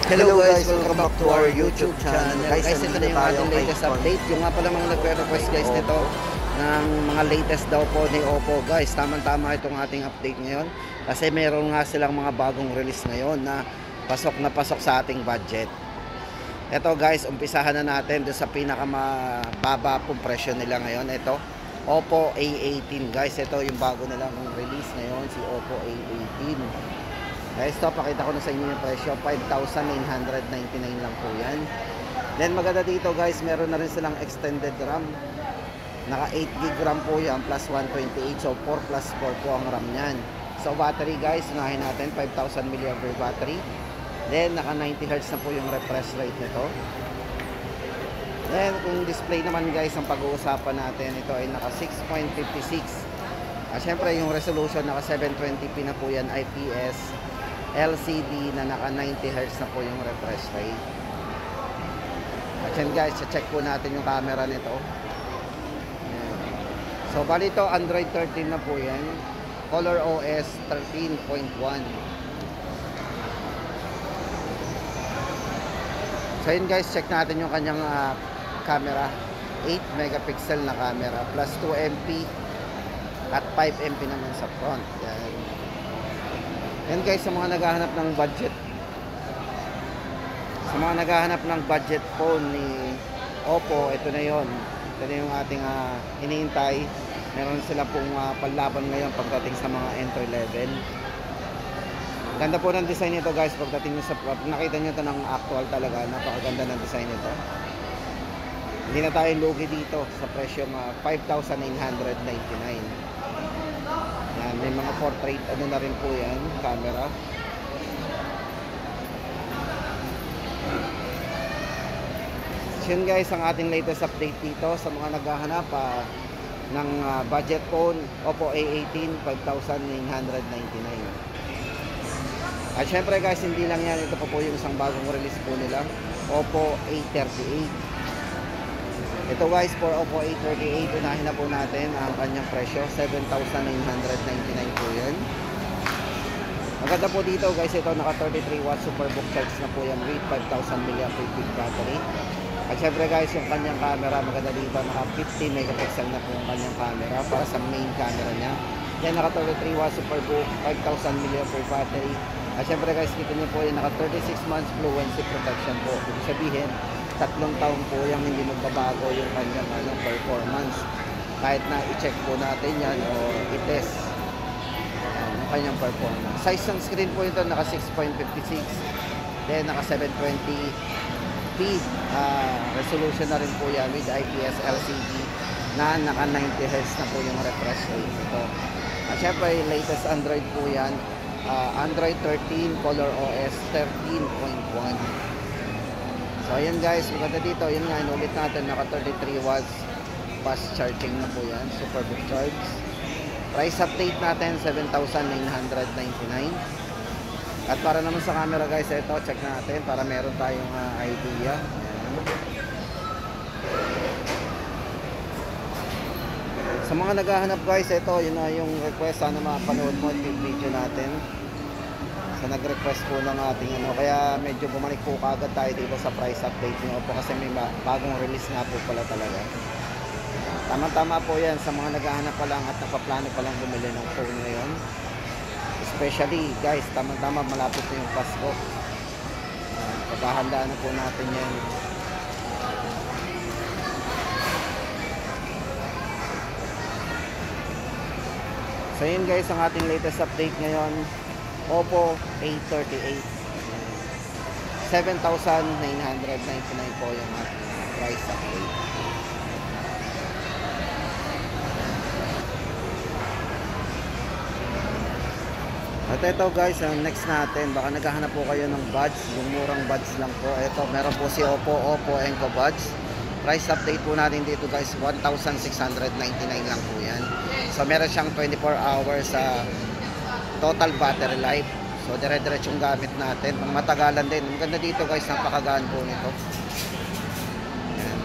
Hello guys, welcome back to our YouTube channel. Guys, ito na yung ating latest update. Yung nga pala mga nagre-request guys nito ng mga latest daw po ni Oppo. Guys, tamang-tama itong ating update ngayon. Kasi meron nga silang mga bagong release ngayon na pasok sa ating budget. Ito guys, umpisahan na natin doon sa pinakamababa pong presyo nila ngayon. Ito, Oppo A18 guys. Ito yung bago nilang release ngayon, si Oppo A18. Guys, ito, pakita ko na sa inyo yung presyo. 5,999 lang po yan. Then maganda dito guys, meron na rin silang extended RAM. Naka 8GB RAM po yan plus 128. So 4 plus 4 po ang RAM nyan. So battery guys, unahin natin 5,000 mAh battery. Then naka 90Hz na po yung refresh rate nito. Then kung display naman guys ang pag-uusapan natin, ito ay naka 6.56. Syempre yung resolution naka 720p na po yan, IPS LCD na naka 90Hz na po yung refresh rate. At yan guys, check po natin yung camera nito. Ayan. So bali ito Android 13 na po yan, Color OS 13.1. So yun guys, check natin yung kanyang camera. 8 megapixel na camera plus 2MP at 5MP naman sa front. Yan. Yan guys, sa mga naghahanap ng budget, phone ni Oppo, ito na yon. Ito na yung ating iniintay. Meron sila pong panlaban ngayon pagdating sa mga entry level. Ganda po ng design nito guys. Pagdating nyo pag nakita nyo ito ng actual talaga, napakaganda ng design nito. Hindi na tayo lugi dito sa presyo 5,999. Yan, may mga portrait ano na rin po yan, camera. So yun guys, ang ating latest update dito sa mga naghahanap ng budget phone, Oppo A18, 5,999. At syempre guys, hindi lang yan, ito po yung isang bagong release po nila, Oppo A38. Ito guys, for Oppo A38, unahin na po natin ang kanyang presyo, 7,999 po yan. Maganda po dito guys, ito naka 33 watt superbook charge na po yan with 5,000 mAh battery. At syempre guys, yung kanyang camera, maganda dito, naka 50 megapixel na po yung kanyang camera para sa main camera niya. Yan, naka 33 watt superbook, 5,000 mAh battery. At syempre guys, kita niyo po yan, naka 36 months fluency protection po. Ibig sabihin, 3 taon po yung hindi magbabago yung kanyang performance. Kahit na i-check po natin yan o i-test yung kanyang performance. Size ng screen po ito, naka 6.56. Then naka 720p resolution na rin po yan with IPS LCD na naka 90Hz na po yung refresh rate ito. At syempre, latest Android po yan. Android 13, Color OS 13.1. So ayan guys, maganda dito, yun nga, inulit natin, naka 33 watts fast charging na po yan, superbook charge. Price update natin, 7,999. At para naman sa camera guys, ito, check natin para meron tayong idea. Ayan. Sa mga naghahanap guys, ito, yun na yung request, sana mapanood mo yung video natin. So nag-request po ng ating kaya medyo bumalik po kagad tayo dito sa price update nyo po kasi may bagong release nga po pala talaga. Tama-tama po yan sa mga naghahanap pa lang at napaplano pa lang bumili ng phone ngayon. Especially guys, tama-tama malapit na yung Pasko. Paghahandaan na po natin yan. So yun guys, ang ating latest update ngayon, Oppo A38, 7,999 po yung price update. At ito guys, ang next natin, baka naghahanap po kayo ng buds, yung murang buds lang po. Ito, meron po si Oppo Enco buds. Price update po natin dito guys, 1,699 lang po yan. So meron siyang 24 hours sa total battery life. So dire-diretsong gamit natin. Pang matagalan din. Maganda dito guys, napakagaan po nito. Ayan.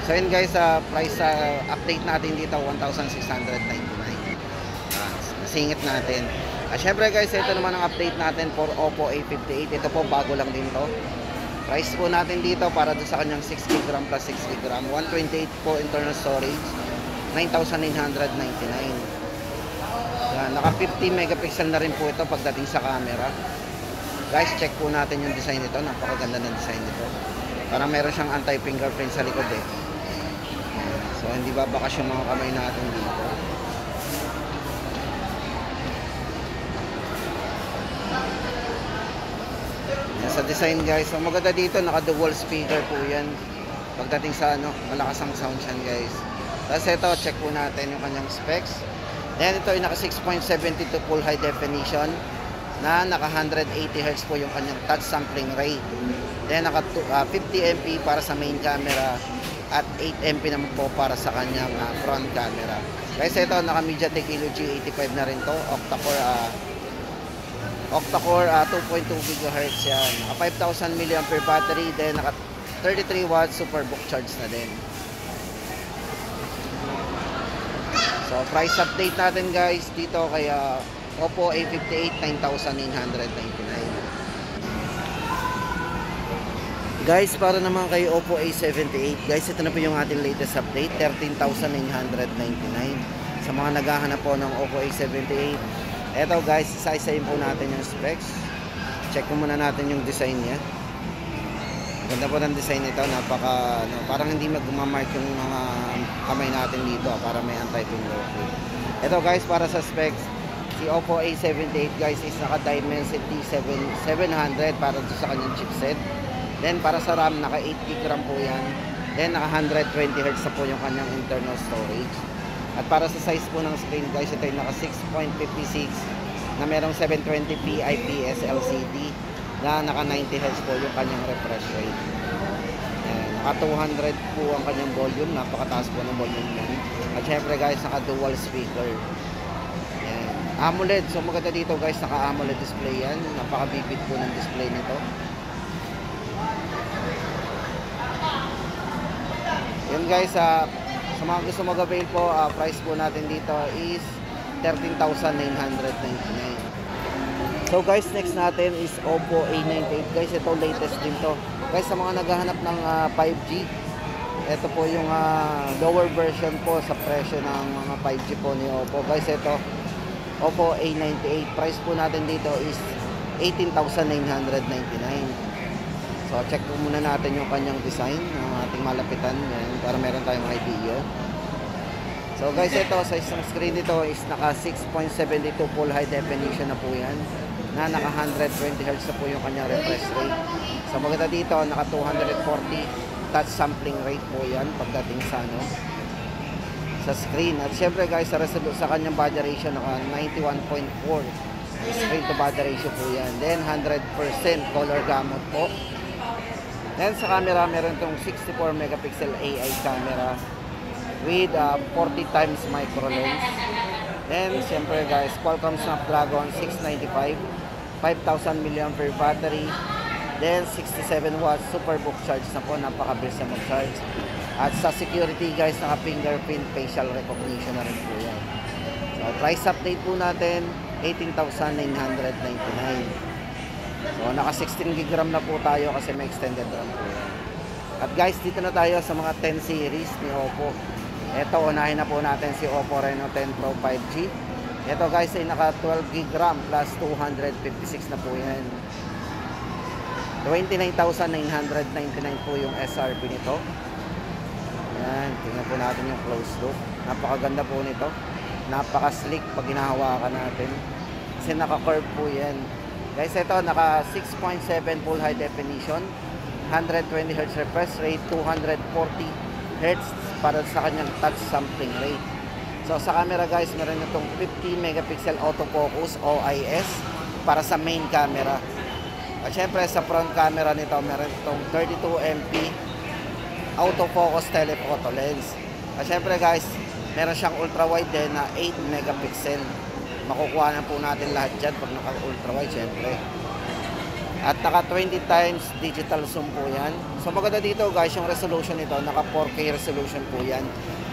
So yun guys, price update natin dito 1,699. Nasingit natin. At syempre guys, ito naman ang update natin for Oppo A58. Ito po, bago lang din to. Price po natin dito para doon sa kanyang 6GB RAM plus 6GB RAM. 128 po internal storage. 9,999. Yan, naka 50 megapixel na rin po ito pagdating sa camera. Guys, check po natin yung design nito. Napakaganda ng design nito. Parang meron siyang anti-fingerprint sa likod eh. So hindi babakas yung mga kamay natin dito. Sa design guys, so maganda dito, naka dual speaker po yan. Pagdating sa malakas ang sound yan guys. Tapos ito, check po natin yung kanyang specs. Then ito ay naka 6.72 full high definition na naka 180Hz po yung kanyang touch sampling rate. Then naka 50MP para sa main camera at 8MP naman po para sa kanyang front camera. Guys, ito naka MediaTek Helio G85 na rin to, octa-core 2.2 GHz yan. Naka 5,000 mAh battery, then naka 33 watts superbook charge na din. So price update natin guys dito kay Oppo A58, 9,999. Guys, para naman kay Oppo A78, guys, ito na po yung ating latest update, 13,999. Sa mga naghahanap po ng Oppo A78, eto guys, isa-isayin po natin yung specs. Check ko muna natin yung design niya. Ganda po ng design nito, napaka parang hindi magmamark yung mga kamay natin dito, para may anti-fingerprint. Ito guys, para sa specs, si Oppo A78 guys is naka Dimensity 700 para sa kanyang chipset. Then para sa RAM, naka 8GB RAM po yan. Then naka 120Hz po yung kanyang internal storage. At para sa size po ng screen guys, ito ay naka 6.56 na merong 720p IPS LCD na naka 90Hz po yung kanyang refresh rate. Ayan, naka 200 po ang kanyang volume, napakataas po ng volume yan. At syempre guys, naka dual speaker. Ayan, AMOLED, so maganda dito guys, naka AMOLED display yan, napaka-vivid po ng display nito. Yan guys, sa mga gusto mag-avail po, price po natin dito is 13,999. So guys, next natin is Oppo A98 guys. Ito latest din to guys, sa mga naghahanap ng 5G. Ito po yung lower version po sa presyo ng mga 5G po ni Oppo guys. Ito Oppo A98, price po natin dito is 18,999. So check po muna natin yung kanyang design ng ating malapitan yan, para meron tayong idea. So guys, ito sa isang screen nito is naka 6.72 full high definition na po yan, na naka 120Hz na po yung kanyang refresh rate. So maganda dito, naka 240 touch sampling rate po yan pagdating sa sa screen. At syempre guys, sa kanyang body ratio, naka 91.4 screen to body ratio po yan. Then 100% color gamut po. Then sa camera, meron itong 64 megapixel AI camera with 40 times micro lens. Then siyempre guys, Qualcomm Snapdragon 695, 5,000 mAh battery. Then 67 watts superbook charge na po, napakabilis na mag-charge. At sa security guys, naka fingerprint facial recognition na rin po yan. So price update po natin, 18,999. So naka 16GB RAM na po tayo kasi may extended RAM po yan. At guys, dito na tayo sa mga 10 series ni Oppo. Ito, unahin na po natin si Oppo Reno 10 Pro 5G. Ito guys ay naka 12GB RAM plus 256 na po yan. 29,999 po yung SRP nito. Yan, tingnan po natin yung close look. Napakaganda po nito. Napaka-slick pag hinahawakan natin. Kasi naka-curve po yan. Guys, ito naka 6.7 full high definition, 120Hz refresh rate, 240Hz para sa kanyang touch sampling rate. So sa camera guys, meron itong 50 megapixel autofocus OIS para sa main camera. At syempre sa front camera nito, meron itong 32MP autofocus telephoto lens. At syempre guys, meron siyang ultra wide din na 8 megapixel. Makukuha na po natin lahat dyan pag naka ultra wide syempre. At naka 20 times digital zoom po yan. So maganda dito guys, yung resolution nito, naka 4K resolution po yan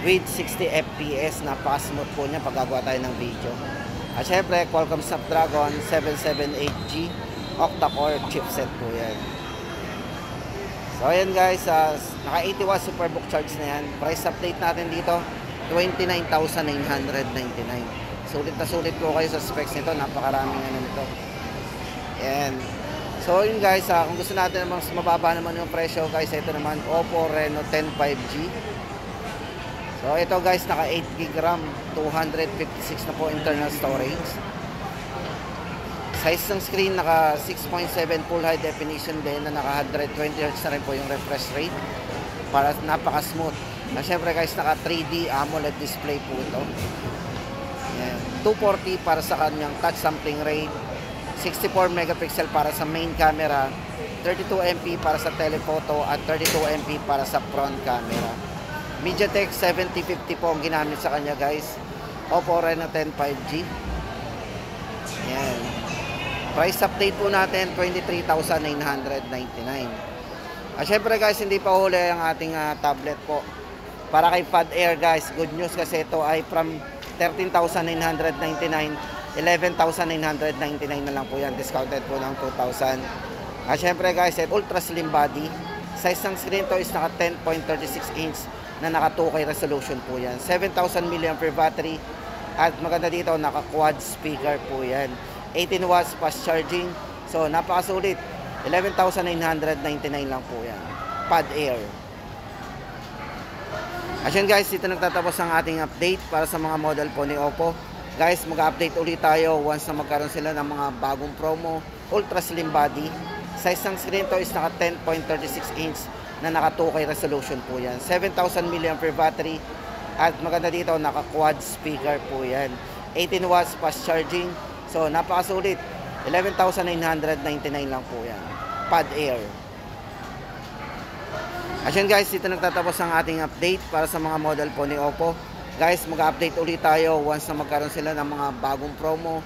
with 60 FPS. Napaka-smooth po niya pag gagawa tayo ng video. At syempre, Qualcomm Snapdragon 778G octa-core chipset po yan. So ayan guys, naka 80 watts superbook charge na yan. Price update natin dito, 29,999. Sulit na sulit po kayo sa specs nito, napakaraming ano nito. Ayan. So yun guys, kung gusto natin namang mababa naman yung presyo guys, ito naman Oppo Reno 10 5G. So ito guys, naka 8GB RAM, 256 na po internal storage. Size ng screen, naka 6.7 full high definition din, na naka 120Hz na rin po yung refresh rate, para napaka smooth. Na syempre guys, naka 3D AMOLED display po ito. Ayan. 240 para sa kanyang touch sampling rate, 64 megapixel para sa main camera, 32MP para sa telephoto, at 32MP para sa front camera. MediaTek 7050 po ang ginamit sa kanya guys. Oppo Reno 10 5G. Ayan. Price update po natin, 23,999. At syempre guys, hindi pa huli ang ating tablet po. Para kay Pad Air guys, good news kasi ito ay from 13,999, 11,999 na lang po yan. Discounted po ng 2,000. At syempre guys, ultra slim body. Size ng screen to is naka 10.36 inch na naka 2K resolution po yan. 7,000 mAh battery. At maganda dito, naka quad speaker po yan. 18 watts fast charging. So napakasulit. 11,999 lang po yan. Pad Air. At yun guys, dito nagtatapos ang ating update para sa mga model po ni Oppo. Guys, mag-update ulit tayo once na magkaroon sila ng mga bagong promo. Ultra slim body. Size ng screen to is naka 10.36 inch na naka 2K resolution po yan. 7,000 mAh battery. At maganda dito, naka quad speaker po yan. 18 watts fast charging. So napakasulit. 11,999 lang po yan. Pad Air. At yun guys, dito nagtatapos ang ating update para sa mga model po ni Oppo. Guys, mag-update ulit tayo once na magkaroon sila ng mga bagong promo.